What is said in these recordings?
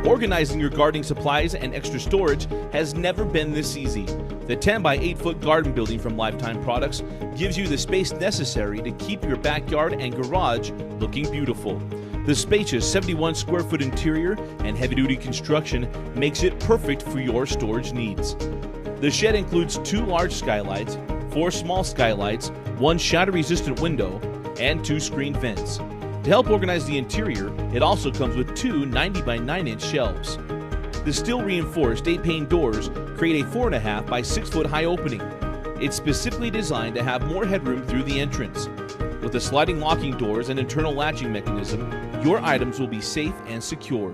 Organizing your gardening supplies and extra storage has never been this easy. The 10 by 8 foot garden building from Lifetime Products gives you the space necessary to keep your backyard and garage looking beautiful. The spacious 71 square foot interior and heavy duty construction makes it perfect for your storage needs. The shed includes 2 large skylights, 4 small skylights, 1 shatter resistant window, and 2 screen vents. To help organize the interior, it also comes with 2 90 by 9 inch shelves. The steel reinforced 8-pane doors create a 4.5 by 6 foot high opening. It's specifically designed to have more headroom through the entrance. With the sliding locking doors and internal latching mechanism, your items will be safe and secure.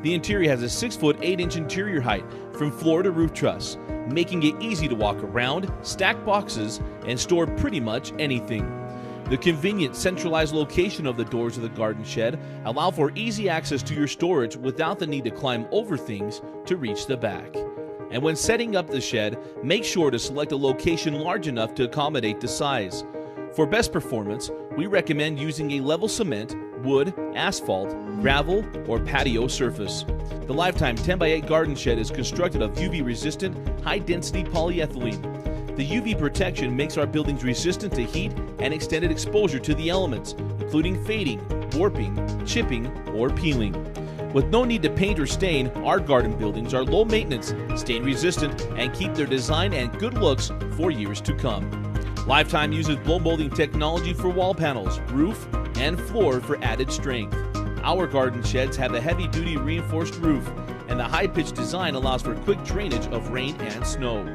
The interior has a 6 foot 8 inch interior height from floor to roof truss, making it easy to walk around, stack boxes, and store pretty much anything. The convenient centralized location of the doors of the garden shed allow for easy access to your storage without the need to climb over things to reach the back. And when setting up the shed, make sure to select a location large enough to accommodate the size. For best performance, we recommend using a level cement, wood, asphalt, gravel, or patio surface. The Lifetime 10 by 8 garden shed is constructed of UV-resistant, high-density polyethylene. The UV protection makes our buildings resistant to heat and extended exposure to the elements, including fading, warping, chipping, or peeling. With no need to paint or stain, our garden buildings are low maintenance, stain resistant, and keep their design and good looks for years to come. Lifetime uses blow molding technology for wall panels, roof, and floor for added strength. Our garden sheds have a heavy-duty reinforced roof, and the high-pitched design allows for quick drainage of rain and snow.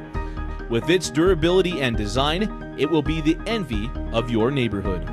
With its durability and design, it will be the envy of your neighborhood.